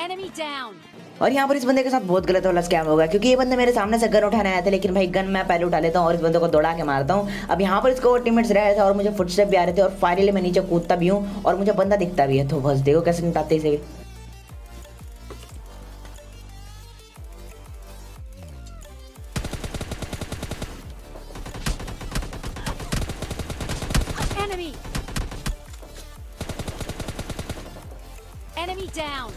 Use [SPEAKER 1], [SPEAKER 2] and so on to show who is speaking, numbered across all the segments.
[SPEAKER 1] Enemy down.
[SPEAKER 2] और यहाँ पर इस बंदे के साथ बहुत गलत वाला स्कैम होगा, क्योंकि ये बंदे मेरे सामने से गन उठाने आया था, लेकिन भाई गन मैं पहले उठा लेता हूँ और इस बंदे को दौड़ा के मारता हूँ। अब यहाँ पर इसको टीममेट्स रह रहे थे और मुझे फुटस्टेप भी आ रहे थे और फाइनली मैं नीचे कूदता भी हूँ और मुझे बंदा दिखता भी है। तो बस देखो कैसे निपटाते इसे।
[SPEAKER 1] Enemy. Enemy down.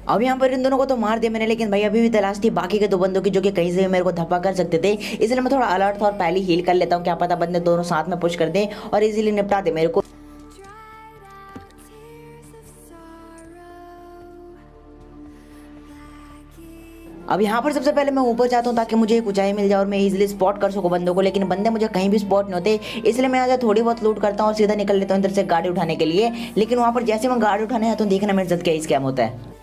[SPEAKER 2] अब यहाँ पर इन दोनों को तो मार दिया मैंने, लेकिन भाई अभी भी तलाश थी बाकी के दो बंदों की, जो कि कहीं से भी मेरे को धप्पा कर सकते थे। इसलिए मैं थोड़ा अलर्ट था और पहले हील कर लेता हूँ, क्या पता बंदे दोनों साथ में पुश कर दें और इजीली निपटा दे मेरे को। अब यहाँ पर सबसे पहले मैं ऊपर जाता हूँ ताकि मुझे एक ऊंचाई मिल जाए और मैं इजीली स्पॉट कर सकूँ बंदों को, लेकिन बंदे मुझे कहीं भी स्पॉट नहीं होते। इसलिए मैं आज थोड़ी बहुत लूट करता हूँ और सीधा निकल लेता हूँ इधर से गाड़ी उठाने के लिए। लेकिन वहाँ पर जैसे मैं गाड़ी उठाने आता हूँ, देखना मेरे साथ क्या स्कैम होता है।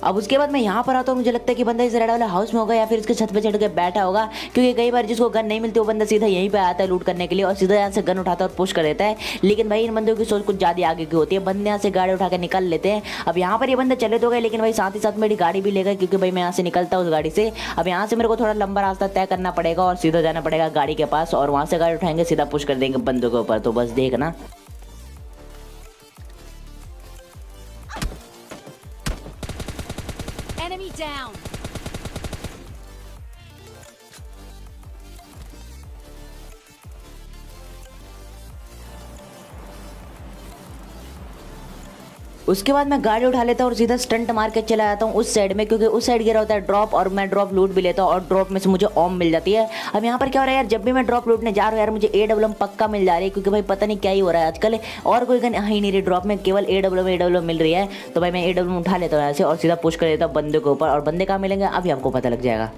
[SPEAKER 2] अब उसके बाद मैं यहाँ पर आता हूँ, मुझे लगता है कि बंदा इस रेड वाले हाउस में होगा या फिर इसके छत पे चढ़ के बैठा होगा, क्योंकि कई बार जिसको गन नहीं मिलती वो बंदा सीधा यहीं पे आता है लूट करने के लिए और सीधा यहाँ से गन उठाता है और पुश कर देता है। लेकिन भाई इन बंदों की सोच कुछ ज़्यादा आगे की होती है, बंदे यहाँ से गाड़ी उठा के निकल लेते हैं। अब यहाँ पर ये बंदे चले तो गए, लेकिन भाई साथ ही साथ मेरी गाड़ी भी ले गए, क्योंकि भाई मैं यहाँ से निकलता हूँ उस गाड़ी से। अब यहाँ से मेरे को थोड़ा लंबा रास्ता तय करना पड़ेगा और सीधा जाना पड़ेगा गाड़ी के पास और वहाँ से गाड़ी उठाएंगे, सीधा पुश कर देंगे बंदों के ऊपर। तो बस देखना।
[SPEAKER 1] Enemy down.
[SPEAKER 2] उसके बाद मैं गाड़ी उठा लेता हूँ और सीधा स्टंट मार के चला जाता हूँ उस साइड में, क्योंकि उस साइड गिरा होता है ड्रॉप और मैं ड्रॉप लूट भी लेता हूँ और ड्रॉप में से मुझे ओम मिल जाती है। अब यहाँ पर क्या हो रहा है यार, जब भी मैं ड्रॉप लूटने जा रहा हूँ यार, मुझे AWM पक्का मिल जा रही है, क्योंकि भाई पता नहीं क्या ही हो रहा है आजकल। और कोई गन ही नहीं रही ड्रॉप में, केवल AWM मिल रही है। तो भाई मैं AWM उठा लेता हूँ यहाँ से और सीधा पुश कर देता हूँ बंदे के ऊपर। और बंदे कहाँ मिलेंगे अभी आपको पता लग जाएगा।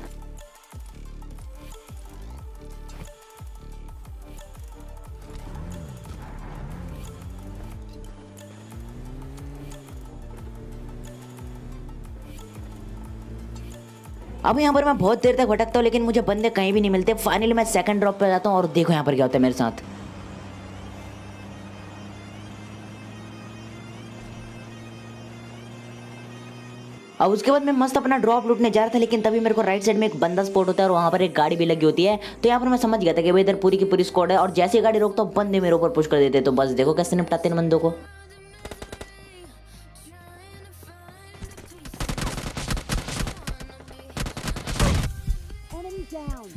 [SPEAKER 2] अब यहाँ पर मैं बहुत देर तक भटकता हूँ, लेकिन मुझे बंदे कहीं भी नहीं मिलते। फाइनली मैं सेकंड ड्रॉप पे जाता हूँ और देखो यहाँ पर क्या होता है मेरे साथ। अब उसके बाद मैं मस्त अपना ड्रॉप लूटने जा रहा था, लेकिन तभी मेरे को राइट साइड में एक बंदा स्पॉट होता है और वहाँ पर एक गाड़ी भी लगी होती है। तो यहाँ पर मैं समझ गया था कि भाई इधर पूरी की पूरी स्क्वाड है और जैसे ही गाड़ी रोकता हूँ बंदे मेरे ऊपर पुश कर देते। तो बस देखो कैसे निपटाते हैं बंदों को।
[SPEAKER 1] Enemy down.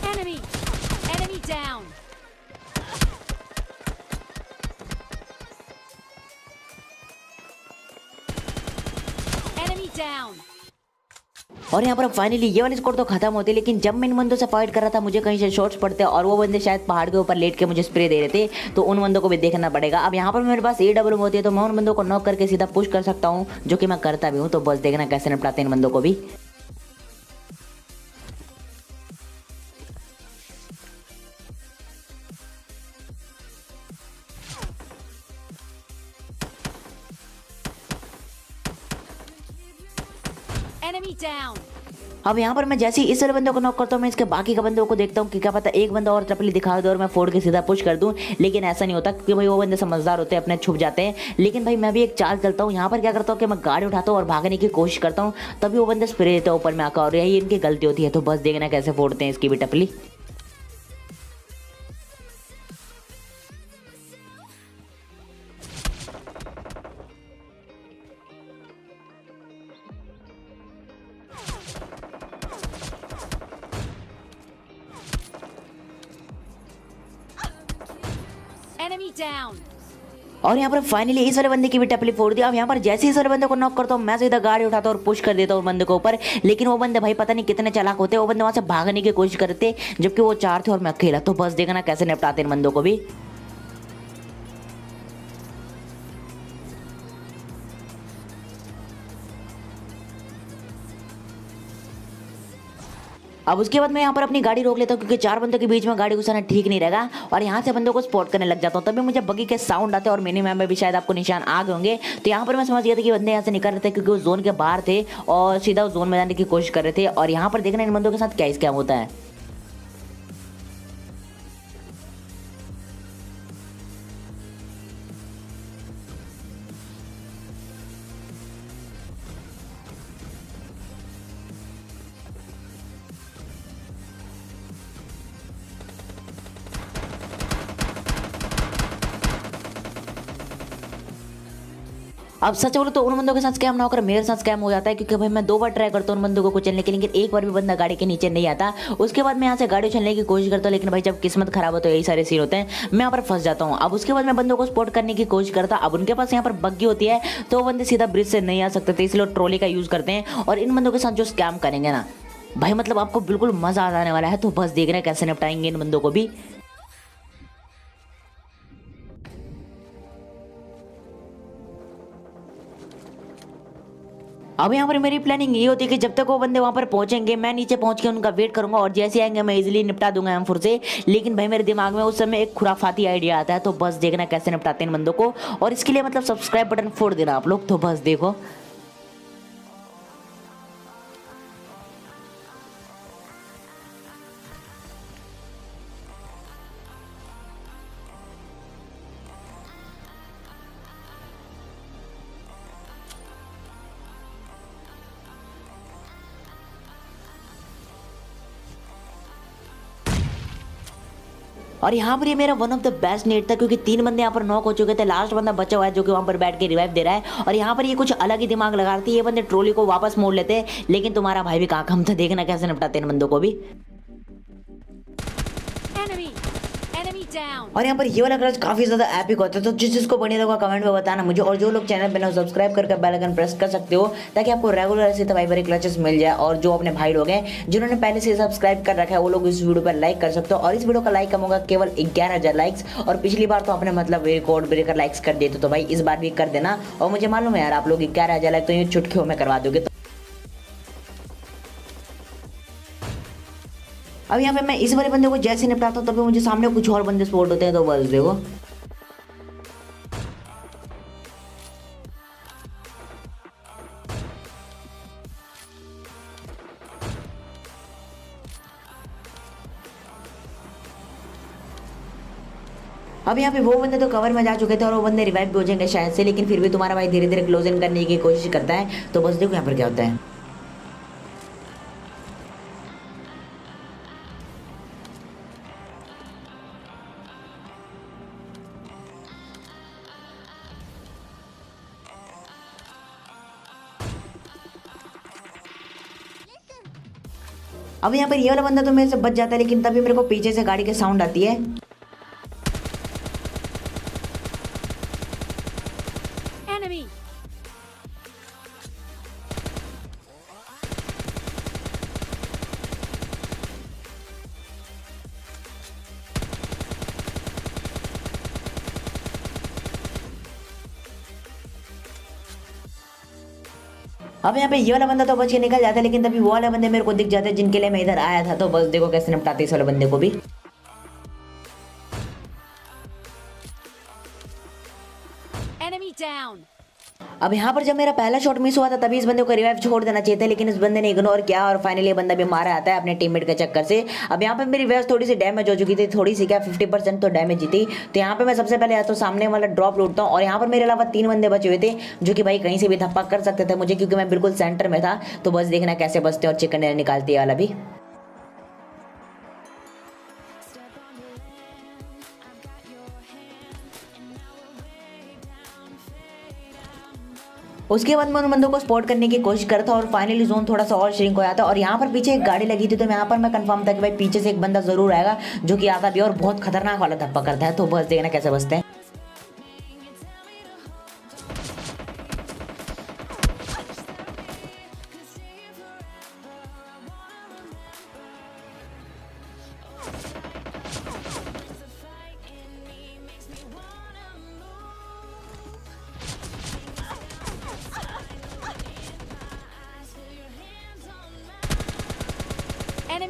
[SPEAKER 1] Enemy. Enemy down. Enemy down.
[SPEAKER 2] और यहाँ पर फाइनली ये वाली स्कोर तो खत्म होती है, लेकिन जब मैं इन बंदों से फाइट कर रहा था मुझे कहीं से शॉट्स पड़ते और वो बंदे शायद पहाड़ के ऊपर लेट के मुझे स्प्रे दे रहे थे। तो उन बंदों को भी देखना पड़ेगा। अब यहाँ पर मेरे पास AWM होती है, तो मैं उन बंदों को नॉक करके सीधा पुश कर सकता हूँ, जो कि मैं करता भी हूँ। तो बस देखना कैसे निपटाते हैं इन बंदों को भी।
[SPEAKER 1] Enemy down.
[SPEAKER 2] अब यहाँ पर मैं जैसे ही इस वाले बंदे को नॉक करता हूँ, मैं इसके बाकी के बंदों को देखता हूँ कि क्या पता एक बंदा और चपली दिखा दे और मैं फोड़ के सीधा पुश कर दूँ। लेकिन ऐसा नहीं होता, क्योंकि भाई वो बंदे समझदार होते हैं, अपने छुप जाते हैं। लेकिन भाई मैं भी एक चाल चलता हूँ। यहाँ पर क्या करता हूँ कि मैं गाड़ी उठाता हूँ और भागने की कोशिश करता हूँ, तभी वो बंदे स्प्रे देते हैं ऊपर में आकर और यही इनकी गलती होती है। तो बस देखना कैसे फोड़ते हैं इसकी भी टपली।
[SPEAKER 1] Enemy down.
[SPEAKER 2] और यहाँ पर फाइनली इस वाले बंदे की भी टपली फोड़ दी। अब यहाँ पर जैसे ही इस वाले बंदे को नॉक करता हूँ मैं सीधा गाड़ी उठाता हूँ और पुश कर देता हूँ बंदे को ऊपर। लेकिन वो बंदे भाई पता नहीं कितने चालाक होते हैं, वो बंदे वहाँ से भागने की कोशिश करते जबकि वो 4 थे और मैं अकेला। तो बस देखना कैसे निपटाते इन बंदों को भी। अब उसके बाद मैं यहाँ पर अपनी गाड़ी रोक लेता हूँ क्योंकि 4 बंदों के बीच में गाड़ी घुसाना ठीक नहीं रहेगा। और यहाँ से बंदों को स्पॉट करने लग जाता हूँ। तभी मुझे बगी के साउंड आते हैं और मिनी मैप में भी शायद आपको निशान आ गए होंगे। तो यहाँ पर मैं समझ गया था कि बंदे यहाँ से निकल रहे थे क्योंकि वो जोन के बाहर थे और सीधा उस जोन में जाने की कोशिश कर रहे थे। और यहाँ पर देखना इन बंदों के साथ क्या स्कैम होता है। अब सच बोलो तो उन बंदों के साथ स्कैम ना होकर मेरे साथ स्कैम हो जाता है क्योंकि भाई मैं 2 बार ट्राई करता हूँ उन बंदों को कुचलने के, लेकिन एक बार भी बंदा गाड़ी के नीचे नहीं आता। उसके बाद मैं यहाँ से गाड़ी उछलने की कोशिश करता हूँ, लेकिन भाई जब किस्मत खराब हो तो यही सारे सीन होते हैं, मैं यहाँ पर फंस जाता हूँ। अब उसके बाद मैं बंदों को स्पॉट करने की कोशिश करता। अब उनके पास यहाँ पर बग्गी होती है तो वो बंदे सीधा ब्रिज से नहीं आ सकते थे, इसलिए ट्रॉली का यूज़ करते हैं। और इन बंदों के साथ जो स्कैम करेंगे ना भाई मतलब आपको बिल्कुल मजा आ जाने वाला है। तो बस देखना कैसे निपटाएंगे इन बंदों को भी। अब यहाँ पर मेरी प्लानिंग ये होती है कि जब तक वो बंदे वहाँ पर पहुंचेंगे मैं नीचे पहुंच के उनका वेट करूंगा और जैसे आएंगे मैं इजीली निपटा दूंगा M4 से। लेकिन भाई मेरे दिमाग में उस समय एक खुराफाती आइडिया आता है। तो बस देखना कैसे निपटाते हैं इन बंदों को। और इसके लिए मतलब सब्सक्राइब बटन फोड़ देना आप लोग। तो बस देखो। और यहाँ पर ये मेरा one of the best net था क्योंकि 3 बंदे यहाँ पर नॉक हो चुके थे, लास्ट बंदा बचा हुआ है जो कि वहाँ पर बैठ के रिवाइव दे रहा है। और यहाँ पर ये कुछ अलग ही दिमाग लगा रहे थे, ये बंदे ट्रॉली को वापस मोड़ लेते हैं, लेकिन तुम्हारा भाई भी कहाँ कम था। देखना कैसे निपटाते हैं इन बंदों को भी।
[SPEAKER 1] Enemy down.
[SPEAKER 2] और यहाँ पर ये वाला क्लच काफी ज्यादा एपिक होता है। तो जिसको बढ़िया लगा कमेंट में बताना मुझे। और जो लोग चैनल पे ना सब्सक्राइब करके बेल आइकन प्रेस कर सकते हो ताकि आपको रेगुलर ऐसे तबाही भरे क्लचेस मिल जाए। और जो अपने भाई लोग हैं जिन्होंने पहले से सब्सक्राइब कर रखा है वो लोग इस वीडियो पर लाइक कर सकते हो। और इस वीडियो का लाइक कम होगा केवल 11,000 लाइक्स। और पिछली बार तो आपने मतलब रिकॉर्ड ब्रेकर लाइक्स कर दिए थे, तो भाई इस बार भी कर देना। और मुझे मालूम है यार आप लोग 11,000 लाइक तो ये चुटकियों में करवा दोगे। अब यहाँ पे मैं इस वाले बंदे को जैसे निपटाता हूँ तभी मुझे सामने कुछ और बंदे स्पॉट होते हैं। तो बस देखो। अब यहाँ पे वो बंदे तो कवर में जा चुके थे और वो बंदे रिवाइव भी हो जाएंगे शायद से, लेकिन फिर भी तुम्हारा भाई धीरे धीरे क्लोज इन करने की कोशिश करता है। तो बस देखो यहाँ पर क्या होता है। अब यहाँ पर ये वाला बंदा तो मेरे से बच जाता है, लेकिन तभी मेरे को पीछे से गाड़ी के साउंड आती है।
[SPEAKER 1] Enemy.
[SPEAKER 2] अब यहाँ पे ये वाला बंदा तो बच के निकल जाता है, लेकिन तभी वो वाला बंदे मेरे को दिख जाते हैं जिनके लिए मैं इधर आया था। तो बस देखो कैसे निपटाते इस वाले बंदे को भी।
[SPEAKER 1] Enemy down.
[SPEAKER 2] अब यहाँ पर जब मेरा पहला शॉट मिस हुआ था तभी इस बंदे को रिवाइव छोड़ देना चाहिए था, लेकिन इस बंदे ने इग्नोर किया और फाइनली ये बंदा भी मारा आता है अपने टीममेट के चक्कर से। अब यहाँ पे मेरी वेस्ट थोड़ी सी डैमेज हो चुकी थी, थोड़ी सी क्या 50% तो डैमेज ही थी। तो यहाँ पे मैं सबसे पहले या तो सामने वाला ड्रॉप लूटता हूँ। और यहाँ पर मेरे अलावा 3 बंदे बचे हुए थे जो कि भाई कहीं से भी धप्पा कर सकते थे मुझे, क्योंकि मैं बिल्कुल सेंटर में था। तो बस देखना कैसे बचते और चिकन डिनर निकालते वाला भी। उसके बाद मैं उन बंदों को स्पॉट करने की कोशिश करता और फाइनली जोन थोड़ा सा और श्रिंक हो जाता। और यहाँ पर पीछे एक गाड़ी लगी थी, तो यहाँ पर मैं कंफर्म था कि भाई पीछे से एक बंदा जरूर आएगा जो कि आता भी और बहुत खतरनाक वाला धप्पा करता है। तो बस देखना कैसे बचते हैं।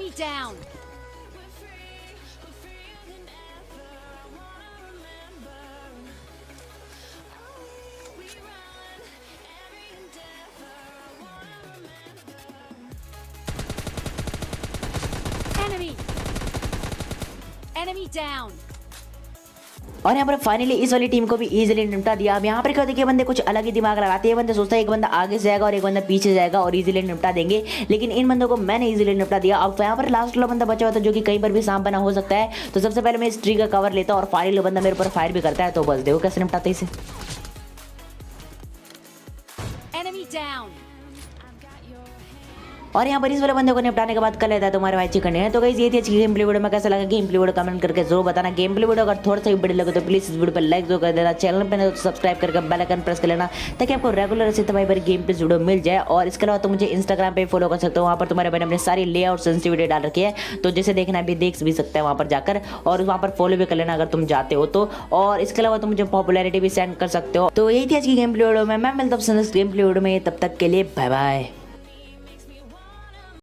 [SPEAKER 1] Enemy down. Enemy. Enemy down.
[SPEAKER 2] और यहाँ पर फाइनली इस वाली टीम को भी इजीली निपटा दिया। अब यहाँ पर क्या देखिए बंदे कुछ अलग ही दिमाग लगाते हैं। बंदे सोचता है एक बंदा आगे से जाएगा और एक बंदा पीछे जाएगा और इजीली निपटा देंगे, लेकिन इन बंदों को मैंने इजीली निपटा दिया। अब यहाँ पर लास्ट वाला बंदा बचा हुआ था जो कि कहीं पर भी सांप बना हो सकता है। तो सबसे पहले मैं इस ट्री का कवर लेता हूँ और फाइनली बंदा मेरे ऊपर फायर भी करता है। तो बस देखो कैसे निपटाते इसे।
[SPEAKER 1] Enemy down.
[SPEAKER 2] और यहाँ पर इस वाले बंदे को निपटाने के बाद कर लेता है तुम्हारे भाई चिकन है। तो गाइस ये थी अच्छी गेम प्ले वीडियो में, कैसा लगा गेम प्ले वीडियो कमेंट करके जरूर बताना। गेम प्ले वीडियो अगर थोड़ा सा भी बढ़िया लगे तो प्लीज इस वीडियो पर लाइक जरूर कर देना। चैनल पर तो सब्सक्राइब करके बेल आइकन प्रेस कर लेना ताकि आपको रेगुलर ऐसे तुम्हारे पर गेम प्ले वीडियो मिल जाए। और इसके अलावा तुम मुझे इंस्टाग्राम पे फॉलो कर सकते हो, वहाँ पर तुम्हारे भाई ने अपने सारी लेआउट सेंसिटिविटी डाल रखी है, तो जैसे देखना है भी देख भी सकते हैं वहाँ पर जाकर, और वहाँ पर फॉलो भी कर लेना अगर तुम जाते हो तो। और इसके अलावा तुम मुझे पॉपुलैरिटी भी सेंड कर सकते हो। तो यही थी आज की गेम प्ले वीडियो में। मैं मिलता हूँ गेम प्ले वीडियो में, तब तक के लिए बाय बाय।